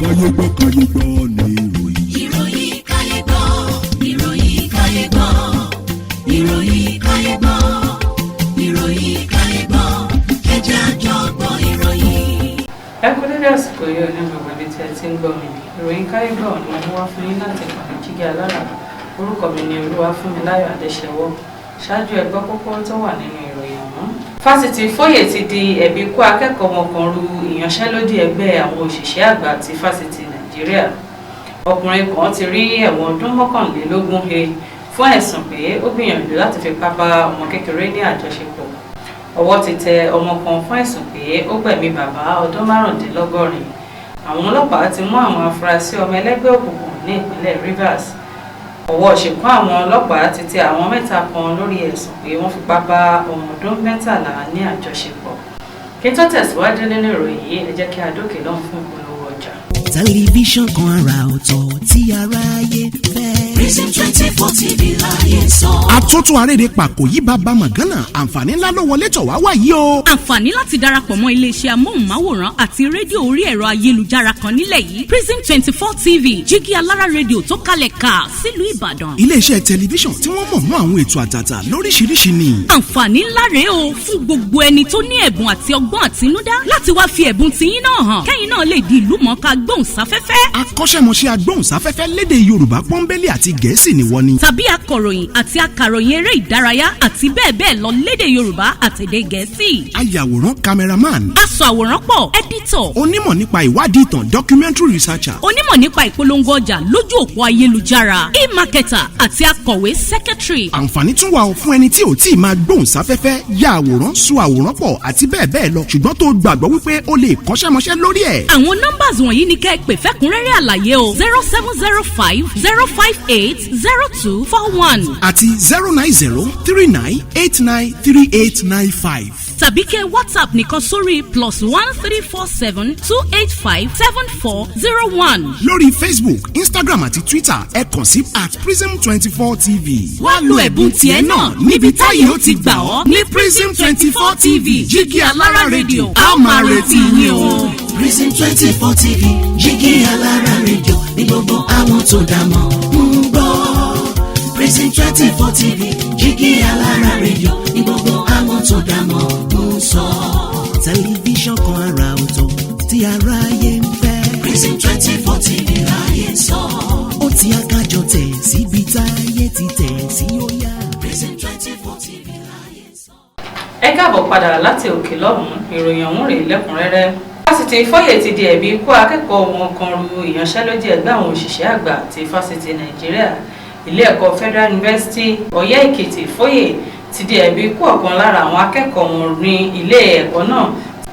Kayegbo ni ìròyìn. Ìròyìn Kayegbo, ìròyìn Kayegbo, ìròyìn Kayegbo, ìròyìn Kayegbo, ẹ jẹ́ a jọ gbọ́ ìròyìn. Ẹ kú dédé àsìkò yìí ní gbogbo ibi tí ẹ ti ń gbọ́ mi. Ìròyìn Kayegbo ni mo wá fún yín láti ìkànnì Jígí Alára. Orúkọ mi ni Olúwafúnmiláyọ̀ Adéṣẹwọ́. Ṣáájú ẹ gbọ́ kókó tó wà nínú ìròyìn ọ̀hún. Fásitì Fóyè ti di ẹ̀bi kó akẹ́kọ̀ọ́ wọn kan ru ìyanṣẹ́lódì ẹgbẹ́ àwọn òṣìṣẹ́ àgbà ti Fásitì Nàìjíríà. Ọkùnrin kan ti rí ẹ̀wọ̀n ọdún 21 he fún ẹ̀sùn pé ó gbìyànjú láti fipá bá ọmọ kékeré ní àjọṣepọ̀. Ọwọ́ ti tẹ ọmọ kan fún ẹ̀sùn pé ó gbẹ̀mí bàbá ọdún marundinlogorin. Àwọn ọlọ́pàá ti mú àwọn afurasí ọmọ ẹlẹ́gbẹ́ òkùnkùn ní ìpínlẹ̀ Rivers. Ọwọ́ ṣìnkún àwọn ọlọ́pàá ti tẹ àwọn mẹ́ta kan lórí ẹ̀sùn pé wọ́n fipá bá ọmọ ọdún 13 ní àjọṣepọ̀. Kí tó tẹ̀síwájú nínú ìròyìn yìí, ẹ jẹ́ kí a dókè lọ́hùn fún ìpolówó ọjà. Tẹlifíṣàn kan àrà ọ̀tọ̀ tí aráyé fẹ́. Prison 24 TV láyé sọ. Àtúntún aréde pàkó yí bàbá màgánà àǹfààní ńlá ló wọlé tọ̀ wá wáyé o. Àǹfààní láti darapọ̀ mọ́ iléeṣẹ́ amóhùnmáwòrán àti rédíò orí ẹ̀rọ ayélujára kan nílẹ̀ yìí. Prison 24 TV Jígí Alára rédíò tó kalẹ̀ ká sílùú Ìbàdàn. Iléeṣẹ́ tẹlifíṣàn tí wọ́n mọ̀ mọ́ àwọn ètò àtàtà lóríṣiríṣi ni. Àǹfààní ńlá rèé o fún gbogbo ẹni tó ní ẹ̀bùn àti ọgbọ́n àtinúdá láti wá fi ẹ̀bùn tiyín náà hàn. Kẹ́yìn náà lè di ìlúmọ̀ọ́ká gbóhùnsáfẹ́fẹ́. Akọ́ṣẹ́mọṣẹ́ agbóhùnsáfẹ́fẹ́ lédè Yorùbá pọ́nbélé àti Gẹ̀ẹ́sì ni wọ́n ní. Tàbí akọ̀ròyìn àti akàròyìn eré ìdárayá àti bẹ́ẹ̀ bẹ́ẹ̀ lọ lédè Yorùbá àtèdè Gẹ̀ẹ́sì. Ayàwòrán cameraman. Aṣàwòrán pọ̀ editor. Onímọ̀ nípa ìwádìí ìtàn documentary researcher. Onímọ̀ nípa ìpolongo ọjà lójú òpó ayélujára. E-marketer àti akọ̀wé secretary. Àǹfààní tún wà fún ẹni tí ò tí ì máa gbóhùnsáfẹ́fẹ́ ya àwòrán so àwòrán pọ̀ àti bẹ́ẹ̀ bẹ́ẹ̀ lọ ṣùgbọ́n tó gbàgbọ́ wípé o lè kọ́ṣẹ́mọṣẹ́ lórí ẹ̀. Àwọn nọ́mbàs wọ̀nyí ni kẹ́ ẹ pè fẹ́kúnrẹ́rẹ́ àlàyé o 0705 058 0241 àti 09039893895. tàbí kẹ́ WhatsApp nìkan sórí +1347 285 7401. lórí Facebook, Instagram àti Twitter ẹ kàn sí @prism24tv. Wá lo ẹ̀bùn tiẹ̀ náà níbi táyé ó ti gbà ọ́ ní Prism 24 TV Jígí Alára rédíò. A máa retí yín o. Prison 24 TV Jígí Alára rédíò ní gbogbo àwọn tó dá mọ̀ ń gbọ́. Prison 24 TV Jígí Alára rédíò ní gbogbo àwọn tó dá mọ̀ ń sọ. Tẹlifíṣàn kan àrà ọ̀tọ̀ tí aráyé fẹ́. Prison 24 TV láyé sọ. Ó ti akájọ tẹ̀ síbi táyé ti tẹ̀ sí ó yá. Prison 24 TV láyé sọ. Ẹ káàbọ̀ padà láti òkè lọ́hùn-ún. Ìròyìn ọ̀hún rèé lẹ́kùnrẹ́rẹ́. Fásitì Fóyè ti di ẹ̀bi kó akẹ́kọ̀ọ́ wọn kan ru ìyanṣẹ́lódì ẹgbẹ́ àwọn òṣìṣẹ́ àgbà ti Fásitì Nàìjíríà. Ilé ẹ̀kọ́ Federal University Ọ̀yẹ́ Èkìtì Fóyè ti di ẹ̀bi kó ọ̀kan lára àwọn akẹ́kọ̀ọ́ wọn ní ilé ẹ̀kọ́ náà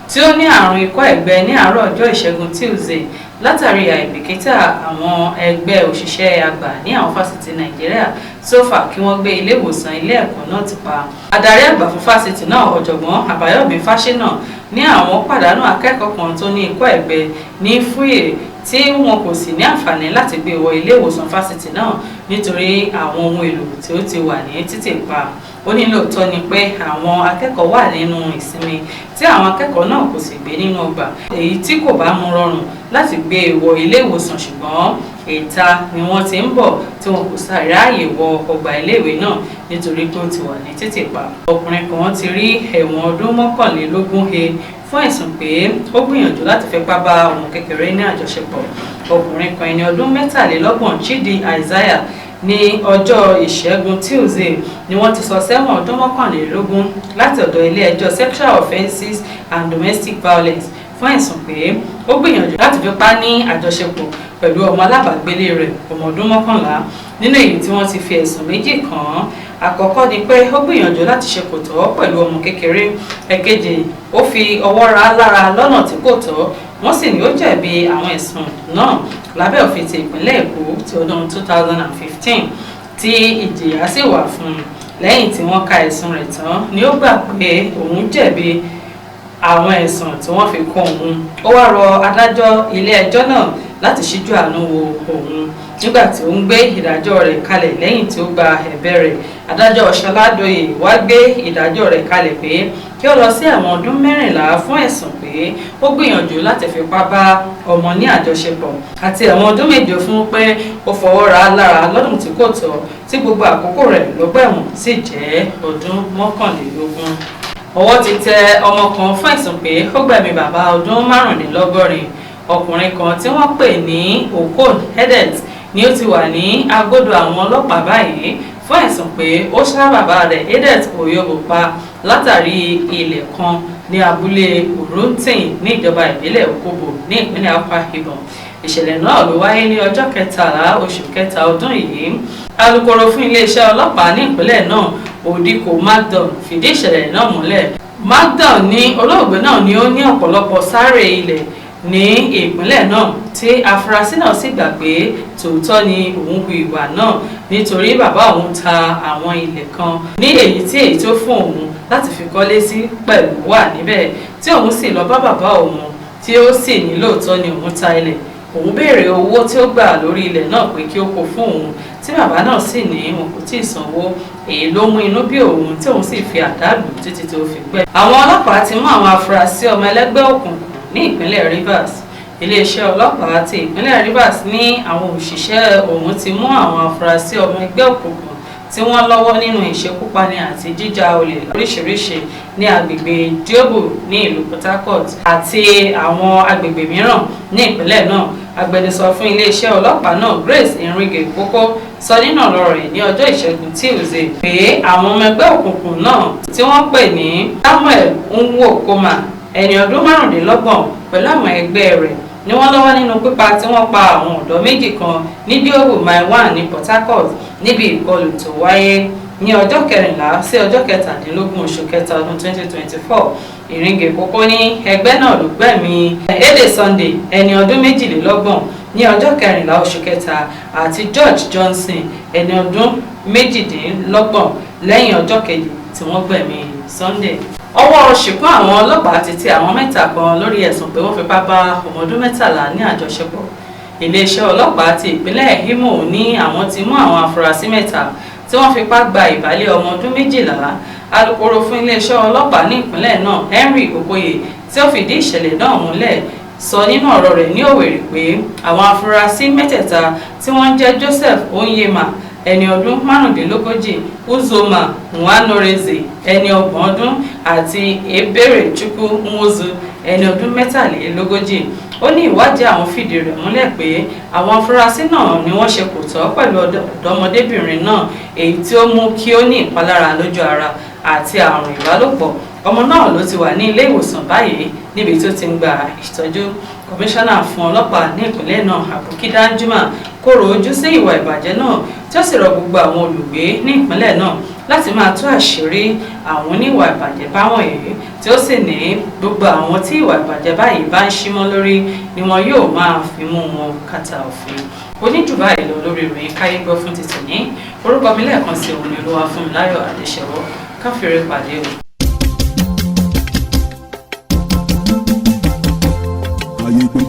tí ó ní àrùn ikọ́ ẹ̀gbẹ ní àárọ̀ ọjọ́ Ìṣẹ́gun Tuesday látàrí àìbìkítà àwọn ẹgbẹ́ òṣìṣẹ́ àgbà ní àwọn fásitì Nàìjíríà sófà kí wọ́n gbé ilé ìwòsàn ilé ẹ̀kọ́ náà ti pa. Adarí àgbà fún fásitì náà Ọ̀jọ̀gbọ́n Àbáyọ̀mí Fáṣínà ní àwọn pàdánù akẹ́kọ̀ọ́ kan tó ní ikọ́ ẹ̀gbẹ ní Fóyè tí wọn kò sì ní àǹfààní láti gbé wọ ilé ìwòsàn fásitì náà nítorí àwọn ohun èlò tí ó ti wà ní títì pa. Ó ní lóòótọ́ ni pé àwọn akẹ́kọ̀ọ́ wà nínú ìsinmi tí àwọn akẹ́kọ̀ọ́ náà kò sì gbé nínú ọgbà èyí tí kò bá mú rọrùn láti gbé wọ ilé ìwòsàn ṣùgbọ́n ìta ni wọ́n ti ń bọ̀ tí wọn kò sáré ààyè wọ ọgbà iléèwé náà nítorí pé ó ti wà ní títì pa. Ọkùnrin kan ti rí ẹ̀wọ̀n ọdún 21 he fún ẹ̀sùn pé ó gbìyànjú láti fipá bá ọmọ kékeré ní àjọṣepọ̀. Ọkùnrin kan ẹni ọdún 23 Chidi Isaiah ní ọjọ́ Ìṣẹ́gun Tuesday ni wọ́n ti sọ sẹ́wọ̀n ọdún 21 láti ọ̀dọ̀ ilé ẹjọ́ Sexual Offences and Domestic Violence fún ẹ̀sùn pé ó gbìyànjú láti fipá ní àjọṣepọ̀ pẹ̀lú ọmọ alábàágbélé rẹ̀ ọmọ ọdún 11 nínú èyí tí wọ́n ti fi ẹ̀sùn méjì kàn án. Àkọ́kọ́ ni pé ó gbìyànjú láti ṣe kò tọ́ pẹ̀lú ọmọ kékeré. Ẹ̀kejì, ó fi ọwọ́ ra lára lọ́nà tí kò tọ́. Wọ́n sì ní ó jẹ̀bi àwọn ẹ̀sùn náà lábẹ́ òfin ti ìpínlẹ̀ Èkó ti ọdún 2015 tí ìjìyà sì wà fún un. Lẹ́yìn tí wọ́n ka ẹ̀sùn rẹ̀ tán ni ó gbà pé òun jẹ̀bi àwọn ẹ̀sùn tí wọ́n fi kàn òun. Ó wá rọ adájọ́ ilé ẹjọ́ náà láti ṣíjú àánú wo òun nígbà tí ó ń gbé ìdájọ́ rẹ̀ kalẹ̀ lẹ́yìn tí ó gba ẹ̀bẹ̀ rẹ̀. Adájọ́ Ṣọládòye wá gbé ìdájọ́ rẹ̀ kalẹ̀ pé kí ó lọ sí ẹ̀wọ̀n ọdún 14 fún ẹ̀sùn pé ó gbìyànjú láti fipá bá ọmọ ní àjọṣepọ̀ àti ẹ̀wọ̀n ọdún 7 fún pé ó fọwọ́ ra lára lọ́dún tí kò tọ́ tí gbogbo àkókò rẹ̀ lọ́gbà ẹ̀wọ̀n sì jẹ́ ọdún 21. Ọwọ́ ti tẹ ọmọ kan fún ẹ̀sùn pé ó gbẹ̀mí bàbá ọdún 75. Ọkùnrin kan tí wọ́n pè ní Okon Edet ni ó ti wà ní agodo àwọn ọlọ́pàá báyìí fún ẹ̀sùn pé ó ṣá bàbá rẹ̀ Edet Oyobo pa látàrí ilẹ̀ kan ní abúlé Uruntin ní ìjọba ìbílẹ̀ Okobo ní ìpínlẹ̀ Akwa Ibom. Ìṣẹ̀lẹ̀ náà ló wáyé ní ọjọ́ 13 oṣù kẹta ọdún yìí. Alukoro fún iléeṣẹ́ ọlọ́pàá ní ìpínlẹ̀ náà Odiko Magdon fìdí ìṣẹ̀lẹ̀ náà múlẹ̀. Magdon ní olóògbé náà ni ó ní ọ̀pọ̀lọpọ̀ sáré ilẹ̀ ní ìpínlẹ̀ náà tí afurasí náà sì gbà pé tòótọ́ ni òun hu ìwà náà nítorí bàbá òun ta àwọn ilẹ̀ kan ní èyí tó fún òun láti fi kọ́lé sí pẹ̀lú wà níbẹ̀ tí òun sì lọ bá bàbá òun tí ó sì ní lóòótọ́ ni òun ta ilẹ̀. Òun béèrè owó tí ó gbà lórí ilẹ̀ náà pé kí ó kó fún òun tí bàbá náà sì ní wọn kò tí ì sanwó. Èyí ló mú inú bí òun tí òun sì fi àdá lù títí tó fi gbẹ. Àwọn ọlọ́pàá ti mú àwọn afurasí ọmọ ẹlẹ́gbẹ́ òkùnkùn ní ìpínlẹ̀ Rivers. Iléeṣẹ́ ọlọ́pàá ti ìpínlẹ̀ Rivers ní àwọn òṣìṣẹ́ òun ti mú àwọn afurasí ọmọ ẹgbẹ́ òkùnkùn tí wọ́n lọ́wọ́ nínú ìṣekúpani àti jíjà olè lóríṣiríṣi ní agbègbè Diobo ní ìlú Port Harcourt àti àwọn agbègbè mìíràn ní ìpínlẹ̀ náà. Agbẹnusọ fún iléeṣẹ́ ọlọ́pàá náà Grace Iringe Koko sọ nínú ọ̀rọ̀ rẹ̀ ní ọjọ́ Ìṣẹ́gun Tuesday pé àwọn ọmọ ẹgbẹ́ òkùnkùn náà tí wọ́n pè ní Samuel Nwokoma ẹni ọdún 25 pẹ̀lú àwọn ẹgbẹ́ rẹ̀ ni wọ́n lọ́wọ́ nínú pípa tí wọ́n pa àwọn ọ̀dọ́ méjì kan ní Diobo Mile 1 ní Port Harcourt níbi ìkọlù tó wáyé ní ọjọ́ 14 sí ọjọ́ 17 oṣù kẹta ọdún 2024. Ìrìngè Kókó ní ẹgbẹ́ náà ló gbẹ̀mí Ede Sunday ẹni ọdún 22 ní ọjọ́ 14 oṣù kẹta àti George Johnson ẹni ọdún 22 lẹ́yìn ọjọ́ kejì tí wọ́n gbẹ̀mí Sunday. Ọwọ́ ṣìkún àwọn ọlọ́pàá ti tẹ àwọn mẹ́ta kan lórí ẹ̀sùn pé wọ́n fipá bá ọmọ ọdún 13 ní àjọṣepọ̀. Iléeṣẹ́ ọlọ́pàá ti ìpínlẹ̀ Imo ní àwọn ti mú àwọn afurasí 3 tí wọ́n fipá gba ìbálé ọmọ ọdún 12. Alukoro fún iléeṣẹ́ ọlọ́pàá ní ìpínlẹ̀ náà Henry Okoye tí ó fìdí ìṣẹ̀lẹ̀ náà múlẹ̀ sọ nínú ọ̀rọ̀ rẹ̀ ní Òwèrè pé àwọn afurasí mẹ́tẹ̀ẹ̀ta tí wọ́n jẹ́ Joseph Onyema ẹni ọdún 35, Uzoma Nwanoreze ẹni 30 àti Ebere Chukwu Nwozu ẹni ọdún 43. Ó ní ìwádìí àwọn fìdí rẹ̀ múlẹ̀ pé àwọn afurasí náà ni wọ́n ṣe kò tọ́ pẹ̀lú ọ̀dọ́mọdébìnrin náà èyí tí ó mú kí ó ní ìpalára lójú ara àti àrùn ìbálòpọ̀. Ọmọ náà ló ti wà ní ilé ìwòsàn báyìí níbi tó ti ń gba ìtọ́jú. Kọmíṣánná fún ọlọ́pàá ní ìpínlẹ̀ náà Àbùkí Danjuma kóró ojú sí ìwà ìbàjẹ́ náà tí ó sì rọ gbogbo àwọn olùgbé ní ìpínlẹ̀ náà láti máa tú àṣírí àwọn oníwà ìbàjẹ́ báwọn yìí tí ó sì ní gbogbo àwọn tí ìwà ìbàjẹ́ báyìí bá ń ṣímọ́ lórí ni wọn yóò máa fi mú wọn kàtà òfin. Oníjù báyìí lọ lórí ìròyìn Kayegbo fún títì ní orúkọ mi lẹ́ẹ̀kan sí òun ni Olúwafúnmiláyọ̀ Adéṣẹ́wọ́ káfíńrẹ́ pàdé o. Kayegbo